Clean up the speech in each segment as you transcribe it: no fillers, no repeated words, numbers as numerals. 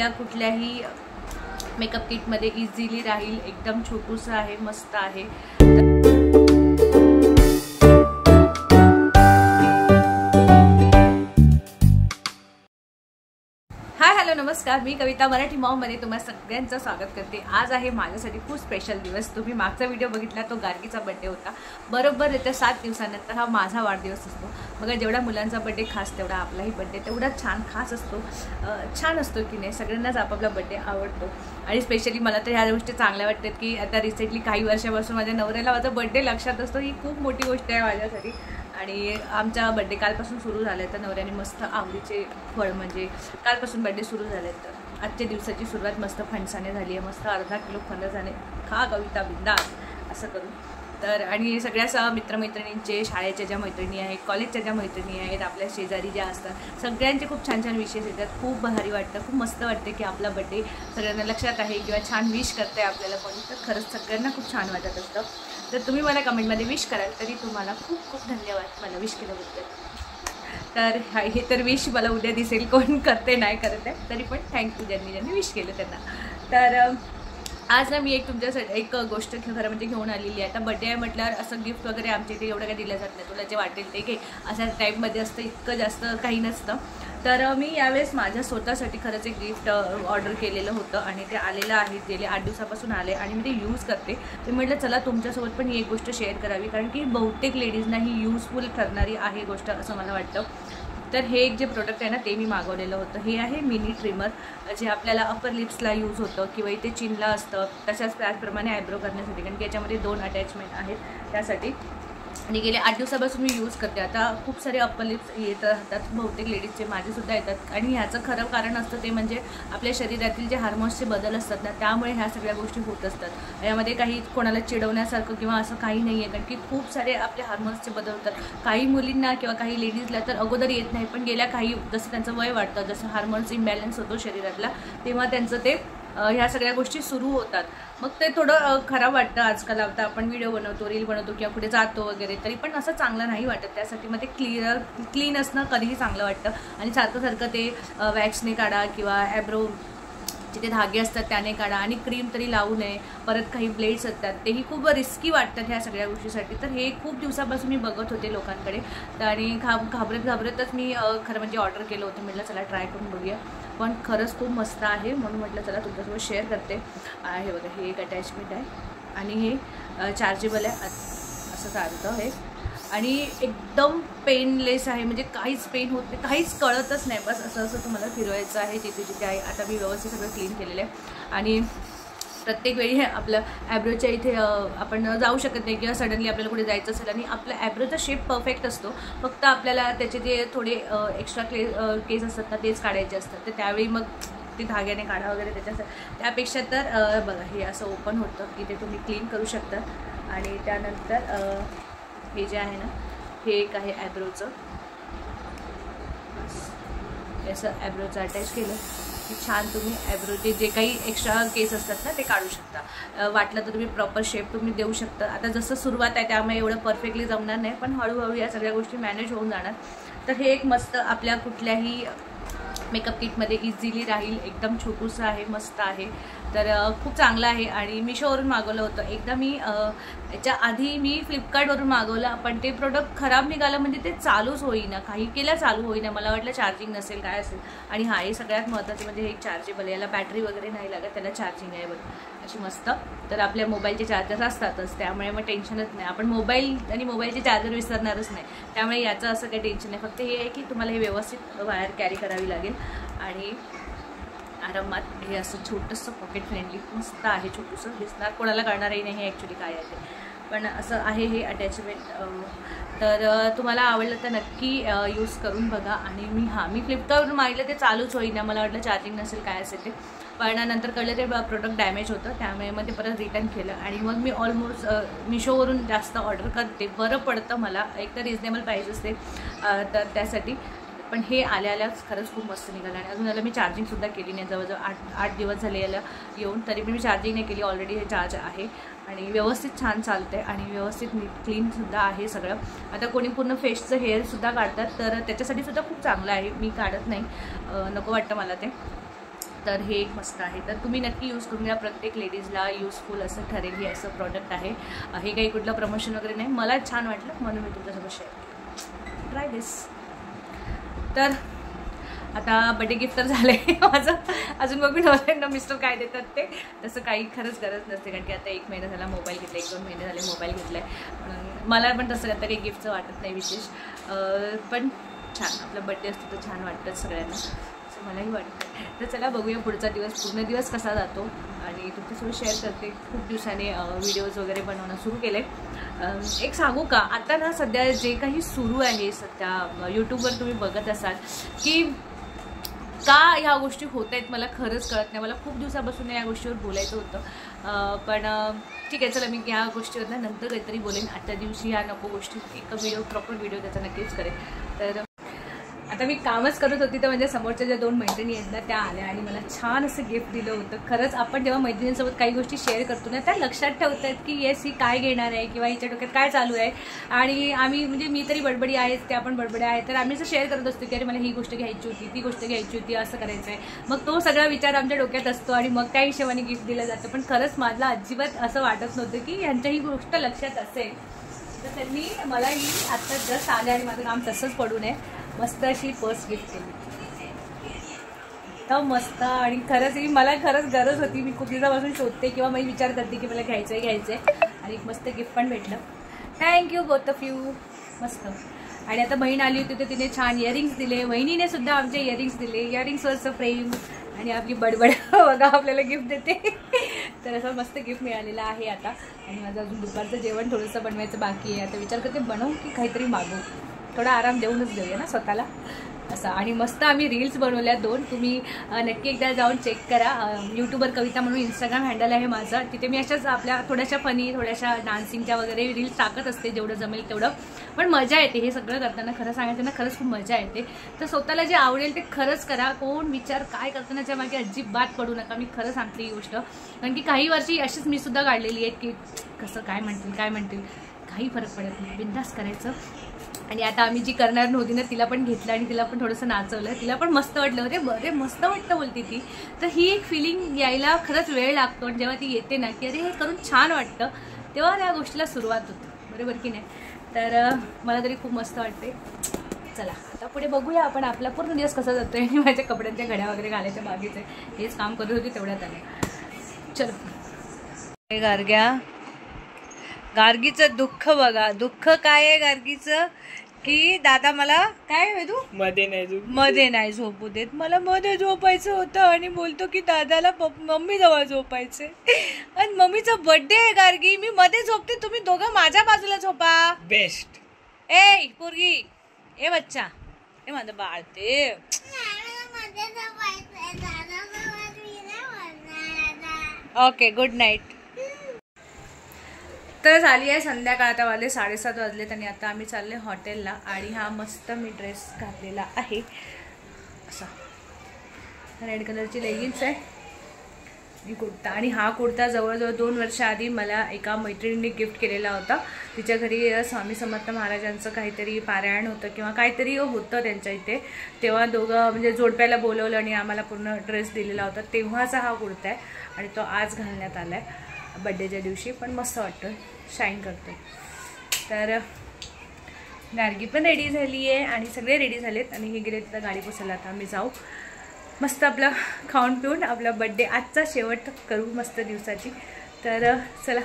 आपल्या कुठल्याही मेकअप किटमध्ये इझिली राहील। एकदम छोटूसं आहे, मस्त आहे। नमस्कार, मी कविता मराठी मॉम मध्ये तुम्हा सगळ्यांचं स्वागत करते। आज आहे माझ्यासाठी खूप स्पेशल दिवस। तुम्ही मागचा व्हिडिओ बघितला तो गार्गीचा बर्थडे होता। बरोबर येत्या 7 दिवसानंतर हा माझा वाढदिवस असतो। मग जेवढा मुलांचा बर्थडे खास तेवढा आपलाही बर्थडे तेवढा छान खास असतो। छान असतो की नाही, सगळ्यांनाच आपापला बर्थडे आवडतो। आणि स्पेशली मला तर ह्या गोष्टी चांगल्या वाटतात की आता रिसेंटली काही वर्षापासून माझ्या नवऱ्याला माझा बर्थडे लक्षात असतो। ही खूप मोठी गोष्ट आहे माझ्यासाठी। आणि आमचा बर्थडे कालपासून सुरू झाला आहे, तर नवऱ्याने मस्त आवडीचे फळ म्हणजे कालपासून बर्थडे सुरू झाले, तर आजच्या दिवसाची सुरुवात मस्त फणसाने झाली आहे। मस्त अर्धा किलो फणसाने खा कविता बिंदास असं करून। तर आणि सगळ्या मित्रमैत्रिणींचे, शाळेच्या ज्या मैत्रिणी आहेत, कॉलेजच्या ज्या मैत्रिणी आहेत, आपल्या शेजारी ज्या असतात, सगळ्यांचे खूप छान छान विशेष येतात। खूप भारी वाटतं, खूप मस्त वाटते की आपला बर्थडे सगळ्यांना लक्षात आहे किंवा छान विश करते आपल्याला कोणी, तर खरंच सगळ्यांना खूप छान वाटत असतं। तर तुम्ही मला कमेंटमध्ये विश कराल तरी तुम्हाला खूप खूप धन्यवाद मला विश केल्याबद्दल। तर हे तर विश मला उद्या दिसेल कोण करते नाही करत आहे, तरी पण थँक्यू ज्यांनी विश केलं त्यांना। तर आज ना मी तुमच्यासाठी एक गोष्ट खरं म्हणजे घेऊन आलेली आहे। आता बर्थडे आहे म्हटल्यावर असं गिफ्ट वगैरे आमच्या इथे एवढं काही दिलं जात नाही, तुला जे वाटेल ते घे अशा टाईपमध्ये असतं, इतकं जास्त काही नसतं। तर मी यावेळेस माझ्या स्वतःसाठी खरंच एक गिफ्ट ऑर्डर केलेलं होतं आणि ते आलेलं आहे, गेले 8 दिवसापासून आले आणि मी ते यूज करते। तर म्हटलं चला तुमच्यासोबत पण ही एक गोष्ट शेअर करावी, कारण की बहुतेक लेडीजना ही यूजफुल ठरणारी आहे गोष्ट असं मला वाटतं। तर हे एक जे प्रोडक्ट आहे ना ते मी मागवलेलं होतं। हे आहे मिनी ट्रिमर, जे आपल्याला अपर लिप्सला यूज होतं किंवा इथे चिनला असतं, त्याचप्रमाणे आयब्रो करण्यासाठी, कारण की याच्यामध्ये 2 अटॅचमेंट आहेत त्यासाठी। आणि गेले 8 दिवसापासून मी यूज करते। आता खूप सारे अपर लिप्स येत राहतात, बहुतेक लेडीजचे, माझेसुद्धा येतात। आणि ह्याचं खरं कारण असतं ते म्हणजे आपल्या शरीरातील जे हार्मोन्सचे बदल असतात ना, त्यामुळे ह्या सगळ्या गोष्टी होत असतात। यामध्ये काही कोणाला चिडवण्यासारखं किंवा असं काही नाही आहे, कारण की खूप सारे आपले हार्मोन्सचे बदल होतात। काही मुलींना किंवा काही लेडीजला तर अगोदर येत नाही, पण गेल्या काही जसं त्यांचं वय वाढतं, जसं हार्मोन्स इम्बॅलन्स होतो शरीरातला, तेव्हा त्यांचं ते ह्या सगळ्या गोष्टी सुरू होतात। मग ते थोडं खराब वाटतं आजकाल। आता आपण व्हिडिओ बनवतो, रील बनवतो किंवा कुठे जातो वगैरे, तरी पण असं चांगलं नाही वाटत। त्यासाठी मग ते क्लीन असणं कधीही चांगलं वाटतं। आणि सारखं ते वॅक्सने काढा किंवा ॲब्रो जिथे धागे असतात त्याने काढा, आणि क्रीम तरी लावू नये, परत काही ब्लेड्स असतात तेही खूप रिस्की वाटतात ह्या सगळ्या गोष्टीसाठी। तर हे खूप दिवसापासून मी बघत होते लोकांकडे, आणि घाबरतच मी खरं म्हणजे ऑर्डर केलं होतं। म्हटलं चला ट्राय करून बघूया, पण खरंच खूप मस्त आहे, म्हणून म्हटलं चला तुमच्यासोबत शेअर करते। हे बघा, हे एक अटॅचमेंट आहे आणि हे चार्जेबल आहे, असं चालतं हे। आणि एकदम पेनलेस आहे, म्हणजे काहीच पेन होत नाही, काहीच कळतच नाही। बस असं तुम्हाला फिरवायचं आहे जिथे आहे। आता मी व्यवस्थित सगळं क्लीन केलेलं आहे। आणि प्रत्येक वेळी आपलं ॲब्रोच्या इथे आपण जाऊ शकत नाही किंवा सडनली आपल्याला कुठे जायचं असेल आणि आपला ॲब्रोचा शेप परफेक्ट असतो, फक्त आपल्याला त्याचे जे थोडे एक्स्ट्रा केस असतात ना तेच काढायचे असतात। तर त्यावेळी मग ते धाग्याने काढा वगैरे त्यापेक्षा तर बघा हे असं ओपन होतं की ते तुम्ही क्लीन करू शकता। आणि त्यानंतर हे जे आहे ना, हे एक आहे ॲब्रोचं, असं ॲब्रोचं अटॅच केलं की छान तुम्ही ॲब्रोचे जे काही एक्स्ट्रा केस असतात ना ते काढू शकता। वाटलं तर तुम्ही प्रॉपर शेप तुम्ही देऊ शकता। आता जसं सुरुवात आहे त्यामुळे एवढं परफेक्टली जमणार नाही, पण हळूहळू या सगळ्या गोष्टी मॅनेज होऊन जाणार। तर हे एक मस्त आपल्या कुठल्याही मेकअप किटमध्ये इझिली राहील। एकदम छोटूसं आहे, मस्त आहे, तर खूप चांगलं आहे। आणि मिशोवरून मागवलं होतं एकदा मी, याच्या आधी मी फ्लिपकार्टवरून मागवलं, पण ते प्रोडक्ट खराब निघालं, म्हणजे ते चालूच होईना, काही केलं चालू होईना। मला वाटलं चार्जिंग नसेल काय असेल। आणि हा हे सगळ्यात महत्त्वाचं म्हणजे हे चार्जेबल आहे, याला बॅटरी वगैरे नाही लागत, त्याला चार्जिंग आहे बघ अशी मस्त। तर आपल्या मोबाईलचे चार्जर असतातच, त्यामुळे मग टेन्शनच नाही, आपण मोबाईल आणि मोबाईलचे चार्जर विसरणारच नाही, त्यामुळे याचं असं काही टेन्शन नाही। फक्त हे आहे की तुम्हाला हे व्यवस्थित वायर कॅरी करावी लागेल। आणि आरामात हे असं छोटंसं पॉकेट फ्रेंडली मस्त आहे, छोटंसं दिसणार, कोणाला कळणारही नाही हे ॲक्च्युली काय आहे ते, पण असं आहे हे अटॅचमेंट। तर तुम्हाला आवडलं तर नक्की यूज करून बघा। आणि मी फ्लिपकार्टवरून मागितलं, ते चालूच होईना, मला वाटलं चार्जिंग नसेल काय असेल ते, पण नंतर कळलं ते प्रोडक्ट डॅमेज होतं, त्यामुळे मग ते परत रिटर्न केलं। आणि मग मी ऑलमोस्ट मिशोवरून जास्त ऑर्डर करते, बरं पडतं मला, एक तर रिजनेबल प्राईस असते, तर त्यासाठी। पण हे आल्याच खरंच खूप मस्त निघालं। आणि अजून याला मी चार्जिंगसुद्धा केली नाही, जवळजवळ 8 दिवस झाले याला येऊन, तरी पण मी चार्जिंग नाही केली, ऑलरेडी हे चार्ज आहे। आणि व्यवस्थित छान चालते आणि व्यवस्थित क्लीनसुद्धा आहे सगळं। आता कोणी पूर्ण फेसचं हेअरसुद्धा काढतात, तर त्याच्यासाठी सुद्धा खूप चांगलं आहे, मी काढत नाही, नको वाटतं मला ते। तर हे एक मस्त आहे, तर तुम्ही नक्की यूज करून घ्या. प्रत्येक लेडीजला यूजफुल असं ठरेल हे असं प्रॉडक्ट आहे. हे काही कुठलं प्रमोशन वगैरे नाही, मला छान वाटलं म्हणून मी तुमच्यासोबत शेअर केलं. ट्राय दिस. तर आता बड्डे गिफ्ट तर झालं आहे माझं, अजून बघून ना मिस्टर काय देतात ते. तसं काही खरंच गरज नसते, कारण की आता 1 महिना झाला मोबाईल घेतला, 1-2 महिने झाले मोबाईल घेतला आहे. मला पण तसं आता काही गिफ्टचं वाटत नाही विशेष, पण छान आपला बड्डे असतो तर छान वाटतं सगळ्यांना, असं मलाही वाटतं. तर चला बघूया पुढचा दिवस, पूर्ण दिवस कसा जातो आणि तुमच्यासोबत शेअर करते. खूप दिवसाने व्हिडिओज वगैरे बनवणं सुरू केले. एक सांगू का, आता ना सध्या जे काही सुरू आहे सध्या यूट्यूबवर तुम्ही बघत असाल की का ह्या गोष्टी होत आहेत मला खरंच कळत नाही. मला खूप दिवसापासून या गोष्टीवर बोलायचं होतं, पण ठीक आहे चला मी ह्या गोष्टीवर ना नंतर काहीतरी बोलेन. आजच्या दिवशी ह्या नको गोष्टी एक व्हिडिओ प्रॉपर व्हिडिओ त्याचा नक्कीच करेन. तर आता मी कामच करत होती तर म्हणजे समोरच्या ज्या 2 मैत्रिणी आहेत ना त्या आल्या आणि मला छान असं गिफ्ट दिलं होतं. खरंच आपण जेव्हा मैत्रिणींसोबत काही गोष्टी शेअर करतो ना त्या लक्षात ठेवतात की येस ही काय घेणार आहे किंवा हिच्या डोक्यात काय चालू आहे. आणि आम्ही म्हणजे मी तरी बडबडी आहेच, त्या पण बडबडी आहेत, तर आम्ही असं शेअर करत असतो की अरे मला ही गोष्ट घ्यायची होती, ती गोष्ट घ्यायची होती, असं करायचं आहे. मग तो सगळा विचार आमच्या डोक्यात असतो आणि मग त्या हिशोबाने गिफ्ट दिलं जातं. पण खरंच मला अजिबात असं वाटत नव्हतं की यांच्या ही गोष्ट लक्षात असेल. तर त्यांनी मला ही आत्ता जस्ट आले आणि माझं काम तसंच पडून आहे. मस्त अशी पर्स गिफ्ट केली तर मस्त, आणि खरंच ही मला खरंच गरज होती. मी खूप दिवसापासून शोधते किंवा मी विचार करते की मला घ्यायचं आहे आणि एक मस्त गिफ्ट पण भेटलं. Thank you both of you. मस्त. आणि आता बहीण आली होती तर तिने छान इयरिंग्स दिले, वहिनीने सुद्धा आमचे इयरिंग्स दिले, इयरिंग्सवरचं फ्रेम आणि आपली बडबड बघा आपल्याला गिफ्ट देते. तर असं मस्त गिफ्ट मिळालेलं आहे आता. आणि माझं अजून दुपारचं जेवण थोडंसं बनवायचं बाकी आहे. आता विचार करते बनवू की काहीतरी मागवू, थोडा आराम देऊनच देऊया ना स्वतःला असं. आणि मस्त आम्ही रील्स बनवल्या 2, तुम्ही नक्की एकदा जाऊन चेक करा. यूट्यूबर कविता म्हणून इंस्टाग्राम हँडल आहे माझं, तिथे मी अशाच आपल्या थोड्याशा फनी थोड्याशा डान्सिंगच्या वगैरे रील्स टाकत असते जेवढं जमेल तेवढं. पण मजा येते हे सगळं करताना, खरं सांगायचं ना खरंच खूप मजा येते. तर स्वतःला जे आवडेल ते खरंच करा. कोण विचार काय करतानाच्या मागे अजिबात पडू नका. मी खरं सांगते ही गोष्ट, कारण की काही वर्षी अशीच मी सुद्धा काढलेली आहे की कसं काय म्हणतील काही फरक पडत नाही, बिंदास करायचं. आणि आता आम्ही जी करणार नव्हती ना तिला पण घेतलं आणि तिला पण थोडंसं नाचवलं, तिला पण मस्त वाटलं. अरे मस्त वाटतं बोलती ती. तर ही एक फिलिंग यायला खरंच वेळ लागतो आणि जेव्हा ती येते ना की अरे हे करून छान वाटतं तेव्हा त्या गोष्टीला सुरुवात होते, बरोबर की नाही. तर मला तरी खूप मस्त वाटते. चला आता पुढे बघूया आपण आपला पूर्ण दिवस कसा जातोय. आणि माझ्या कपड्यांच्या घड्या वगैरे घालायच्या बागेचे हेच काम करत होती तेवढ्यात आले. चलो गार्गीचं दुःख बघा. दुःख काय आहे गार्गीचं की दादा मला काय तू मध्ये नाही झोपू देत. मला मध्ये झोपायचं होतं आणि बोलतो की दादाला मम्मी जवळ झोपायचे आणि मम्मीचा बर्थडे आहे गार्गी, मी मध्ये झोपते, तुम्ही दोघं माझ्या बाजूला झोपा. बेस्ट. ए पोरगी, ए बच्चा, ए माझं बाळ ते. Okay good night. तर झाली आहे संध्याकाळ, आता वाजले 7:30 वाजलेत आणि आता आम्ही चालले हॉटेलला. आणि हा मस्त मी ड्रेस घातलेला आहे असा रेड कलरची लेगिन्स आहे आणि कुर्ता. आणि हा कुर्ता जवळजवळ 2 वर्ष आधी मला एका मैत्रिणीने गिफ्ट केलेला होता. तिच्या घरी स्वामी समर्थ महाराजांचं काहीतरी पारायण होतं किंवा काहीतरी होतं त्यांच्या इथे, तेव्हा दोघं म्हणजे जोडप्याला बोलवलं आणि आम्हाला पूर्ण ड्रेस दिलेला होता. तेव्हाचा हा कुर्ता आहे आणि तो आज घालण्यात आला आहे बड्डेच्या दिवशी. पण मस्त वाटतं, शाईन करतो. तर गार्गी पण रेडी झाली आहे आणि सगळे रेडी झालेत आणि हे गेले तर गाडी पुसायला. आता आम्ही जाऊ मस्त आपलं खाऊन पिऊन आपला बड्डे आजचा शेवट करू मस्त दिवसाची. तर चला.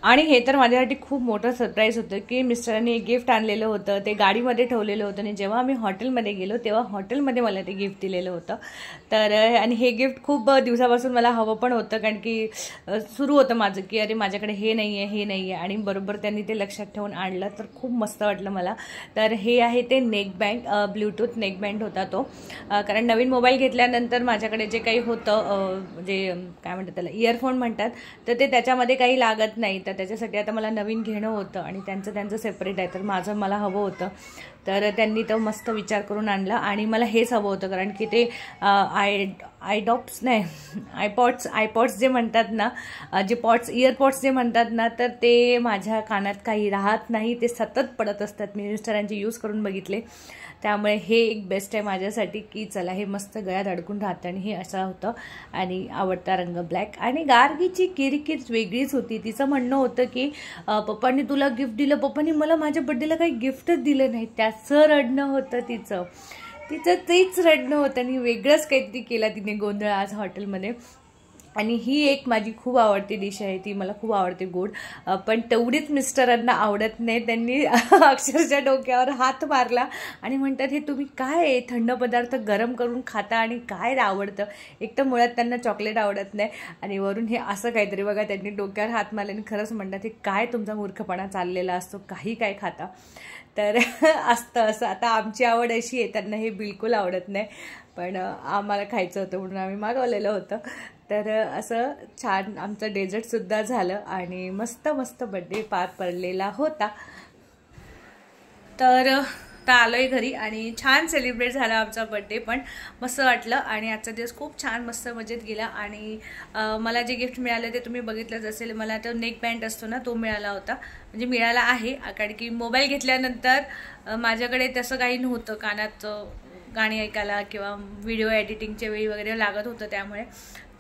आणि हे तर माझ्यासाठी खूप मोठं सरप्राईज होतं की मिस्टरांनी एक गिफ्ट आणलेलं होतं, ते गाडीमध्ये ठेवलेलं होतं आणि जेव्हा आम्ही हॉटेलमध्ये गेलो तेव्हा हॉटेलमध्ये मला ते गिफ्ट दिलेलं होतं. तर आणि हे गिफ्ट खूप दिवसापासून मला हवं पण होतं, कारण की सुरू होतं माझं की अरे माझ्याकडे हे नाही आहे आणि बरोबर त्यांनी ते लक्षात ठेवून आणलं. तर खूप मस्त वाटलं मला. तर हे आहे ते नेकबँड, ब्ल्यूटूथ नेकबँड होता तो. कारण नवीन मोबाईल घेतल्यानंतर माझ्याकडे जे काही होतं म्हणजे काय म्हणतात त्याला इयरफोन म्हणतात, तर ते त्याच्यामध्ये काही लागत नाही. तर त्याच्यासाठी आता मला नवीन घेणं होतं आणि त्यांचं सेपरेट आहे. तर माझं मला हवं होतं. तर त्यांनी तो मस्त विचार करून आणला आणि मला हेच हवं होतं, कारण की ते आयडॉप्स नाही आयपॉड्स जे म्हणतात ना, जे इयरपॉड्स जे म्हणतात ना, तर ते माझ्या कानात काही राहत नाही, ते सतत पडत असतात. मी मिस्टरांचे यूज करून बघितले, त्यामुळे हे एक बेस्ट आहे माझ्यासाठी की चला हे मस्त गळ्यात अडकून राहतं. आणि हे असं होतं आणि आवडता रंग ब्लॅक. आणि गार्गीची किरकिर वेगळीच होती. तिचं म्हणणं होतं की पप्पांनी तुला गिफ्ट दिलं, पप्पांनी मला माझ्या बड्डेला काही गिफ्टच दिलं नाही, त्याचं रडणं होतं तिचं तेच रडणं होतं. आणि वेगळंच काहीतरी केला तिने गोंधळ आज हॉटेलमध्ये. आणि ही एक माझी खूप आवडती डिश आहे, ती मला खूप आवडते गोड, पण तेवढीच मिस्टरांना आवडत नाही. त्यांनी अक्षरशः डोक्यावर हात मारला आणि म्हणतात हे तुम्ही काय थंड पदार्थ गरम करून खाता आणि काय आवडतं. एक तर मुळात त्यांना चॉकलेट आवडत नाही आणि वरून हे असं काहीतरी. बघा त्यांनी डोक्यावर हात मारले आणि खरंच म्हणतात हे काय तुमचा मूर्खपणा चाललेला असतो, काही काय खाता. तर असतं असं. आता आमची आवड अशी आहे, त्यांना हे बिलकुल आवडत नाही, पण आम्हाला खायचं होतं म्हणून आम्ही मागवलेलं होतं. तर असं छान आमचं डेझर्टसुद्धा झालं आणि मस्त मस्त बड्डे पार पडलेला होता. तर आता आलोय घरी आणि छान सेलिब्रेट झाला आमचा बड्डे, पण मस्त वाटलं. आणि आजचा दिवस खूप छान मस्त मजेत गेला. आणि मला जे गिफ्ट मिळालं ते तुम्ही बघितलंच असेल. मला तो नेक बँड असतो ना, तो मिळाला होता, म्हणजे मिळाला आहे, कारण की मोबाईल घेतल्यानंतर माझ्याकडे तसं काही नव्हतं, कानात गाणी ऐकायला किंवा व्हिडिओ एडिटिंगच्या वेळी वगैरे लागत होतं, त्यामुळे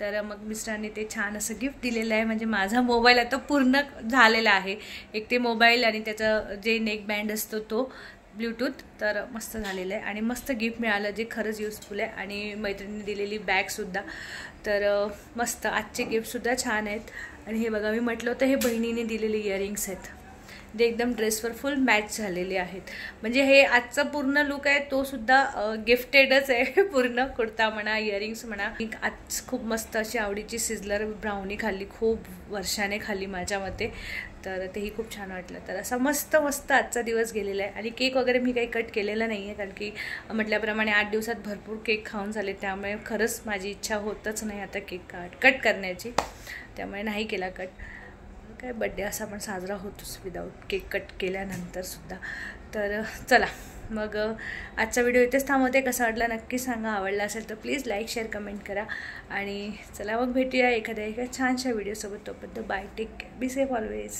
तर मग मिस्टरांनी ते छान असं गिफ्ट दिलेलं आहे. म्हणजे माझा मोबाईल आता पूर्ण झालेला आहे, एक ते मोबाईल आणि त्याचं जे नेक बँड असतो तो ब्लूटूथ, तर मस्त झालेलं आहे. आणि मस्त गिफ्ट मिळालं जे खरंच युजफुल आहे. आणि मैत्रिणीने दिलेली बॅगसुद्धा, तर मस्त आजचे गिफ्टसुद्धा छान आहेत. आणि हे बघा, मी म्हटलं होतं हे बहिणीने दिलेले इयरिंग्स आहेत, जे एकदम ड्रेसवर फुल मॅच झालेले आहेत. म्हणजे हे आजचा पूर्ण लुक आहे तो सुद्धा गिफ्टेडच आहे, पूर्ण कुर्ता म्हणा, इयरिंग्स म्हणा. आज खूप मस्त अशी आवडीची सिझलर ब्राउनी खाल्ली, खूप वर्षाने खाल्ली माझ्या मते, तर तेही खूप छान वाटलं. तर असा मस्त मस्त आजचा दिवस गेलेला आहे. आणि केक वगैरे मी काही कट केलेला नाही आहे, कारण की म्हटल्याप्रमाणे 8 दिवसात भरपूर केक खाऊन झाले, त्यामुळे खरंच माझी इच्छा होतच नाही आता केक कट करण्याची, त्यामुळे नाही केला कट. काय बड्डे असा पण साजरा होतोच विदाऊट केक कट केल्यानंतरसुद्धा. तर चला मग आजचा व्हिडिओ इथेच थांबवते. कसा वाटला नक्की सांगा, आवडला असेल तर प्लीज लाईक शेअर कमेंट करा. आणि चला मग भेटूया एका छानशा व्हिडिओसोबत. तोपर्यंत bye, take care, be safe always.